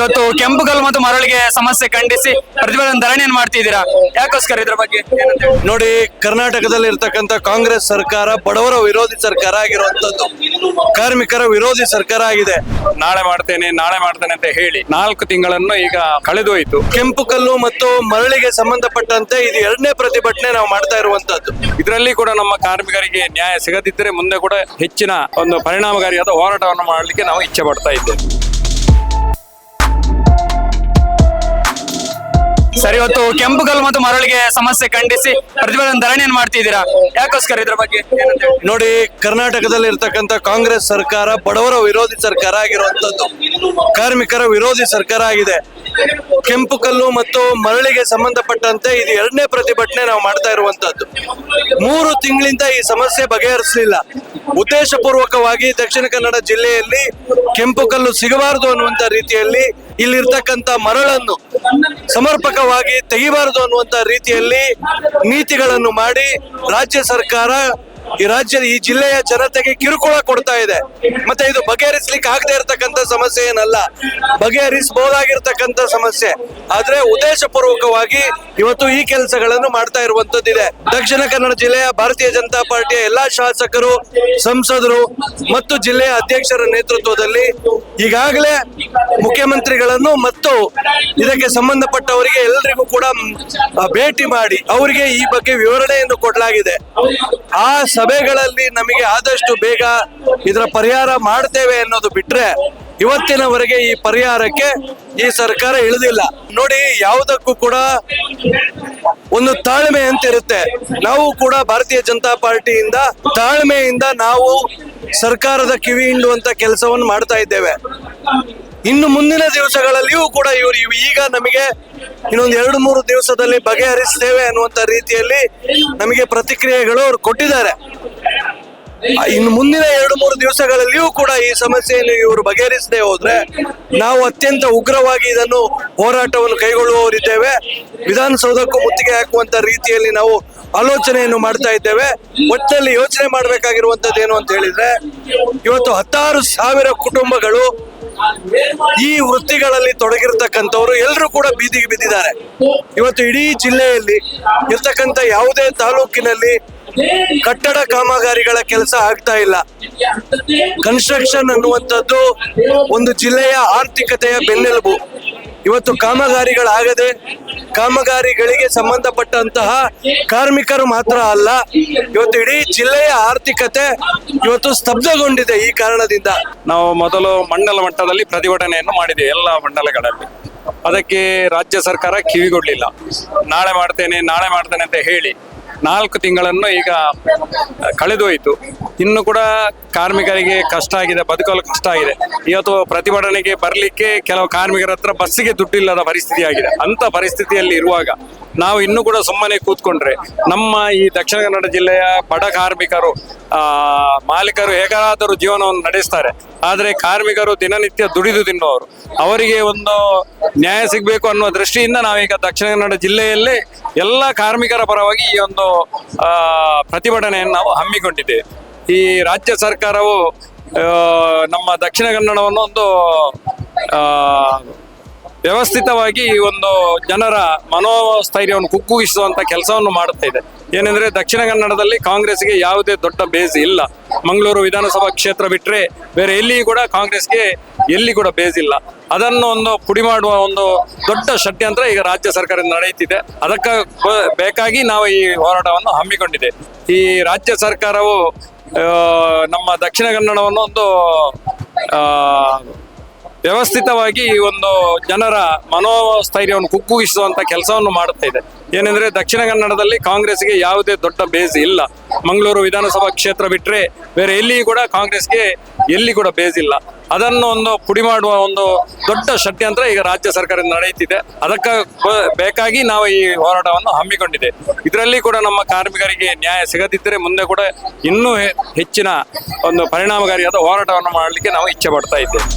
ಇವತ್ತು ಕೆಂಪುಗಲ್ಲು ಮತ್ತು ಮರಳಿಗೆ ಸಮಸ್ಯೆ ಖಂಡಿಸಿ ಪ್ರತಿಭಟನೆ ಧರಣಿಯನ್ನು ಮಾಡ್ತಿದ್ದೀರಾ, ಯಾಕೋಸ್ಕರ ಇದ್ರ ಬಗ್ಗೆ ಏನಂತ ಹೇಳಿ? ನೋಡಿ, ಕರ್ನಾಟಕದಲ್ಲಿ ಇರ್ತಕ್ಕಂಥ ಕಾಂಗ್ರೆಸ್ ಸರ್ಕಾರ ಬಡವರ ವಿರೋಧಿ ಸರ್ಕಾರ ಆಗಿರುವಂತದ್ದು, ಕಾರ್ಮಿಕರ ವಿರೋಧಿ ಸರ್ಕಾರ ಆಗಿದೆ. ನಾಳೆ ಮಾಡ್ತೇನೆ ಅಂತ ಹೇಳಿ 4 ತಿಂಗಳನ್ನು ಈಗ ಕಳೆದೋಯ್ತು. ಕೆಂಪು ಕಲ್ಲು ಮತ್ತು ಮರಳಿಗೆ ಸಂಬಂಧಪಟ್ಟಂತೆ ಇದು 2ನೇ ಪ್ರತಿಭಟನೆ ನಾವು ಮಾಡ್ತಾ ಇರುವಂತದ್ದು. ಇದರಲ್ಲಿ ಕೂಡ ನಮ್ಮ ಕಾರ್ಮಿಕರಿಗೆ ನ್ಯಾಯ ಸಿಗದಿದ್ದರೆ ಮುಂದೆ ಕೂಡ ಹೆಚ್ಚಿನ ಒಂದು ಪರಿಣಾಮಕಾರಿಯಾದ ಹೋರಾಟವನ್ನು ಮಾಡಲಿಕ್ಕೆ ನಾವು ಇಚ್ಛೆ ಪಡ್ತಾ ಇದ್ದೇವೆ. ಸರಿ, ಇವತ್ತು ಕೆಂಪುಗಲ್ಲು ಮತ್ತು ಮರಳಿಗೆ ಸಮಸ್ಯೆ ಖಂಡಿಸಿ ಪ್ರತಿಭಟನೆ ಧರಣಿಯನ್ನು ಮಾಡ್ತಿದ್ದೀರಾ, ಯಾಕೋಸ್ಕರ ಇದ್ರ ಬಗ್ಗೆ ಏನಂತ ಹೇಳಿ? ನೋಡಿ, ಕರ್ನಾಟಕದಲ್ಲಿ ಇರ್ತಕ್ಕಂಥ ಕಾಂಗ್ರೆಸ್ ಸರ್ಕಾರ ಬಡವರ ವಿರೋಧಿ ಸರ್ಕಾರ ಆಗಿರುವಂತದ್ದು, ಕಾರ್ಮಿಕರ ವಿರೋಧಿ ಸರ್ಕಾರ ಆಗಿದೆ. ಕೆಂಪು ಕಲ್ಲು ಮತ್ತು ಮರಳಿಗೆ ಸಂಬಂಧಪಟ್ಟಂತೆ ಇದು 2ನೇ ಪ್ರತಿಭಟನೆ ನಾವು ಮಾಡ್ತಾ ಇರುವಂತದ್ದು. 3 ತಿಂಗಳಿಂದ ಈ ಸಮಸ್ಯೆ ಬಗೆಹರಿಸಲಿಲ್ಲ. ಉದ್ದೇಶಪೂರ್ವಕವಾಗಿ ದಕ್ಷಿಣ ಕನ್ನಡ ಜಿಲ್ಲೆಯಲ್ಲಿ ಕೆಂಪು ಕಲ್ಲು ಸಿಗಬಾರದು ಅನ್ನುವಂತ ರೀತಿಯಲ್ಲಿ ಇಲ್ಲಿರ್ತಕ್ಕಂಥ ಮರಳನ್ನು ಸಮರ್ಪಕವಾಗಿ ತೆಗಿಬಾರದು ಅನ್ನುವಂತ ರೀತಿಯಲ್ಲಿ ನೀತಿಗಳನ್ನು ಮಾಡಿ ರಾಜ್ಯ ಸರ್ಕಾರ ಈ ಜಿಲ್ಲೆಯ ಜನತೆಗೆ ಕಿರುಕುಳ ಕೊಡ್ತಾ ಇದೆ. ಮತ್ತೆ ಇದು ಬಗೆಹರಿಸಲಿಕ್ಕೆ ಆಗದೆ ಇರತಕ್ಕಂತ ಸಮಸ್ಯೆ ಏನಲ್ಲ, ಬಗೆಹರಿಸಬಹುದಾಗಿರ್ತಕ್ಕಂಥ ಸಮಸ್ಯೆ. ಆದ್ರೆ ಉದ್ದೇಶಪೂರ್ವಕವಾಗಿ ಇವತ್ತು ಈ ಕೆಲಸಗಳನ್ನು ಮಾಡ್ತಾ ಇರುವಂತದ್ದಿದೆ. ದಕ್ಷಿಣ ಕನ್ನಡ ಜಿಲ್ಲೆಯ ಭಾರತೀಯ ಜನತಾ ಪಾರ್ಟಿಯ ಎಲ್ಲಾ ಶಾಸಕರು, ಸಂಸದರು ಮತ್ತು ಜಿಲ್ಲೆಯ ಅಧ್ಯಕ್ಷರ ನೇತೃತ್ವದಲ್ಲಿ ಈಗಾಗಲೇ ಮುಖ್ಯಮಂತ್ರಿಗಳನ್ನು ಮತ್ತು ಇದಕ್ಕೆ ಸಂಬಂಧಪಟ್ಟವರಿಗೆ ಎಲ್ಲರಿಗೂ ಕೂಡ ಭೇಟಿ ಮಾಡಿ ಅವರಿಗೆ ಈ ಬಗ್ಗೆ ವಿವರಣೆಯನ್ನು ಕೊಡಲಾಗಿದೆ. ಆ ಸಭೆಗಳಲ್ಲಿ ನಮಗೆ ಆದಷ್ಟು ಬೇಗ ಇದರ ಪರಿಹಾರ ಮಾಡ್ತೇವೆ ಅನ್ನೋದು ಬಿಟ್ರೆ ಇವತ್ತಿನವರೆಗೆ ಈ ಪರಿಹಾರಕ್ಕೆ ಈ ಸರ್ಕಾರ ಇಳಿದಿಲ್ಲ. ನೋಡಿ, ಯಾವುದಕ್ಕೂ ಕೂಡ ಒಂದು ತಾಳ್ಮೆ ಅಂತ ಇರುತ್ತೆ. ನಾವು ಕೂಡ ಭಾರತೀಯ ಜನತಾ ಪಾರ್ಟಿಯಿಂದ ತಾಳ್ಮೆಯಿಂದ ನಾವು ಸರ್ಕಾರದ ಕಿವಿ ಹಿಂಡುವಂತ ಕೆಲಸವನ್ನು ಮಾಡ್ತಾ ಇದ್ದೇವೆ. ಇನ್ನು ಮುಂದಿನ ದಿವಸಗಳಲ್ಲಿಯೂ ಕೂಡ ಇವರು ಈಗ ನಮಗೆ ಇನ್ನೊಂದು 2-3 ದಿವಸದಲ್ಲಿ ಬಗೆಹರಿಸ್ತೇವೆ ಅನ್ನುವಂತ ರೀತಿಯಲ್ಲಿ ನಮಗೆ ಪ್ರತಿಕ್ರಿಯೆಗಳು ಅವ್ರು ಕೊಟ್ಟಿದ್ದಾರೆ. ಇನ್ನು ಮುಂದಿನ 2-3 ದಿವಸಗಳಲ್ಲಿಯೂ ಕೂಡ ಈ ಸಮಸ್ಯೆಯನ್ನು ಇವರು ಬಗೆಹರಿಸದೆ ಹೋದ್ರೆ ನಾವು ಅತ್ಯಂತ ಉಗ್ರವಾಗಿ ಇದನ್ನು ಹೋರಾಟವನ್ನು ಕೈಗೊಳ್ಳುವವರಿದ್ದೇವೆ. ವಿಧಾನಸೌಧಕ್ಕೂ ಮುತ್ತಿಗೆ ಹಾಕುವಂತ ರೀತಿಯಲ್ಲಿ ನಾವು ಆಲೋಚನೆಯನ್ನು ಮಾಡ್ತಾ ಇದ್ದೇವೆ. ಒಟ್ಟಿನಲ್ಲಿ ಯೋಚನೆ ಮಾಡಬೇಕಾಗಿರುವಂತದ್ದು ಏನು ಅಂತ ಹೇಳಿದ್ರೆ, ಇವತ್ತು 16,000 ಕುಟುಂಬಗಳು ಈ ವೃತ್ತಿಗಳಲ್ಲಿ ತೊಡಗಿರ್ತಕ್ಕಂಥವ್ರು ಎಲ್ಲರೂ ಕೂಡ ಬೀದಿಗೆ ಬಿದ್ದಿದ್ದಾರೆ. ಇವತ್ತು ಇಡೀ ಜಿಲ್ಲೆಯಲ್ಲಿ ಇರ್ತಕ್ಕಂಥ ಯಾವುದೇ ತಾಲೂಕಿನಲ್ಲಿ ಕಟ್ಟಡ ಕಾಮಗಾರಿಗಳ ಕೆಲಸ ಆಗ್ತಾ ಇಲ್ಲ. ಕನ್ಸ್ಟ್ರಕ್ಷನ್ ಅನ್ನುವಂಥದ್ದು ಒಂದು ಜಿಲ್ಲೆಯ ಆರ್ಥಿಕತೆಯ ಬೆನ್ನೆಲುಬು. ಇವತ್ತು ಕಾಮಗಾರಿಗಳಾಗದೆ ಕಾಮಗಾರಿಗಳಿಗೆ ಸಂಬಂಧಪಟ್ಟಂತಹ ಕಾರ್ಮಿಕರು ಮಾತ್ರ ಅಲ್ಲ, ಇವತ್ತು ಇಡೀ ಜಿಲ್ಲೆಯ ಆರ್ಥಿಕತೆ ಇವತ್ತು ಸ್ತಬ್ಧಗೊಂಡಿದೆ ಈ ಕಾರಣದಿಂದ. ನಾವು ಮೊದಲು ಮಂಡಲ ಮಟ್ಟದಲ್ಲಿ ಪ್ರತಿಭಟನೆಯನ್ನು ಮಾಡಿದ್ದೇವೆ, ಎಲ್ಲ ಮಂಡಲಗಳಲ್ಲಿ. ಅದಕ್ಕೆ ರಾಜ್ಯ ಸರ್ಕಾರ ಕಿವಿಗೊಡ್ಲಿಲ್ಲ. ನಾಳೆ ಮಾಡ್ತೇನೆ ಅಂತ ಹೇಳಿ 4 ತಿಂಗಳನ್ನು ಈಗ ಕಳೆದೋಯ್ತು. ಇನ್ನು ಕೂಡ ಕಾರ್ಮಿಕರಿಗೆ ಕಷ್ಟ ಆಗಿದೆ, ಬದುಕಲು ಕಷ್ಟ ಆಗಿದೆ. ಇವತ್ತು ಪ್ರತಿಭಟನೆಗೆ ಬರಲಿಕ್ಕೆ ಕೆಲವು ಕಾರ್ಮಿಕರ ಹತ್ರ ಬಸ್ಸಿಗೆ ದುಡ್ಡಿಲ್ಲದ ಪರಿಸ್ಥಿತಿ ಆಗಿದೆ. ಅಂತ ಪರಿಸ್ಥಿತಿಯಲ್ಲಿ ಇರುವಾಗ ನಾವು ಇನ್ನೂ ಕೂಡ ಸುಮ್ಮನೆ ಕೂತ್ಕೊಂಡ್ರೆ ನಮ್ಮ ಈ ದಕ್ಷಿಣ ಕನ್ನಡ ಜಿಲ್ಲೆಯ ಬಡ ಕಾರ್ಮಿಕರು, ಮಾಲೀಕರು ಹೇಗಾದರೂ ಜೀವನವನ್ನು ನಡೆಸ್ತಾರೆ. ಆದರೆ ಕಾರ್ಮಿಕರು ದಿನನಿತ್ಯ ದುಡಿದು ತಿನ್ನುವವರು, ಅವರಿಗೆ ಒಂದು ನ್ಯಾಯ ಸಿಗಬೇಕು ಅನ್ನುವ ದೃಷ್ಟಿಯಿಂದ ನಾವೀಗ ದಕ್ಷಿಣ ಕನ್ನಡ ಜಿಲ್ಲೆಯಲ್ಲೇ ಎಲ್ಲ ಕಾರ್ಮಿಕರ ಪರವಾಗಿ ಈ ಒಂದು ಪ್ರತಿಭಟನೆಯನ್ನು ನಾವು ಹಮ್ಮಿಕೊಂಡಿದ್ದೇವೆ. ಈ ರಾಜ್ಯ ಸರ್ಕಾರವು ನಮ್ಮ ದಕ್ಷಿಣ ಕನ್ನಡವನ್ನು ಒಂದು ವ್ಯವಸ್ಥಿತವಾಗಿ ಒಂದು ಜನರ ಮನೋಸ್ಥೈರ್ಯವನ್ನು ಕುಗ್ಗಿಸುವಂತ ಕೆಲಸವನ್ನು ಮಾಡುತ್ತಾ ಇದೆ. ಏನೆಂದ್ರೆ ದಕ್ಷಿಣ ಕನ್ನಡದಲ್ಲಿ ಕಾಂಗ್ರೆಸ್ಗೆ ಯಾವುದೇ ದೊಡ್ಡ ಬೇಸ್ ಇಲ್ಲ. ಮಂಗಳೂರು ವಿಧಾನಸಭಾ ಕ್ಷೇತ್ರ ಬಿಟ್ಟರೆ ಬೇರೆ ಎಲ್ಲಿಯೂ ಕೂಡ ಕಾಂಗ್ರೆಸ್ಗೆ ಎಲ್ಲಿ ಕೂಡ ಬೇಸ್ ಇಲ್ಲ. ಅದನ್ನು ಒಂದು ಪುಡಿ ಮಾಡುವ ಒಂದು ದೊಡ್ಡ ಷಡ್ಯಂತ್ರ ಈಗ ರಾಜ್ಯ ಸರ್ಕಾರದಿಂದ ನಡೆಯುತ್ತಿದೆ. ಅದಕ್ಕೆ ಬೇಕಾಗಿ ನಾವು ಈ ಹೋರಾಟವನ್ನು ಹಮ್ಮಿಕೊಂಡಿದೆ. ಈ ರಾಜ್ಯ ಸರ್ಕಾರವು ನಮ್ಮ ದಕ್ಷಿಣ ಕನ್ನಡವನ್ನು ಒಂದು ವ್ಯವಸ್ಥಿತವಾಗಿ ಒಂದು ಜನರ ಮನೋಸ್ಥೈರ್ಯವನ್ನು ಕುಗ್ಗಿಸುವಂತ ಕೆಲಸವನ್ನು ಮಾಡುತ್ತಾ ಇದೆ. ಏನೆಂದ್ರೆ ದಕ್ಷಿಣ ಕನ್ನಡದಲ್ಲಿ ಕಾಂಗ್ರೆಸ್ಗೆ ಯಾವುದೇ ದೊಡ್ಡ ಬೇಸ್ ಇಲ್ಲ. ಮಂಗಳೂರು ವಿಧಾನಸಭಾ ಕ್ಷೇತ್ರ ಬಿಟ್ಟರೆ ಬೇರೆ ಎಲ್ಲಿಯೂ ಕೂಡ ಕಾಂಗ್ರೆಸ್ಗೆ ಎಲ್ಲಿ ಕೂಡ ಬೇಸ್ ಇಲ್ಲ. ಅದನ್ನು ಒಂದು ಪುಡಿ ಮಾಡುವ ಒಂದು ದೊಡ್ಡ ಷಡ್ಯಂತ್ರ ಈಗ ರಾಜ್ಯ ಸರ್ಕಾರದಿಂದ ನಡೆಯುತ್ತಿದೆ. ಅದಕ್ಕೆ ಬೇಕಾಗಿ ನಾವು ಈ ಹೋರಾಟವನ್ನು ಹಮ್ಮಿಕೊಂಡಿದೆ. ಇದರಲ್ಲಿ ಕೂಡ ನಮ್ಮ ಕಾರ್ಮಿಕರಿಗೆ ನ್ಯಾಯ ಸಿಗದಿದ್ದರೆ ಮುಂದೆ ಕೂಡ ಇನ್ನೂ ಹೆಚ್ಚಿನ ಒಂದು ಪರಿಣಾಮಕಾರಿಯಾದ ಹೋರಾಟವನ್ನು ಮಾಡಲಿಕ್ಕೆ ನಾವು ಇಚ್ಛೆ ಪಡ್ತಾ ಇದ್ದೇವೆ.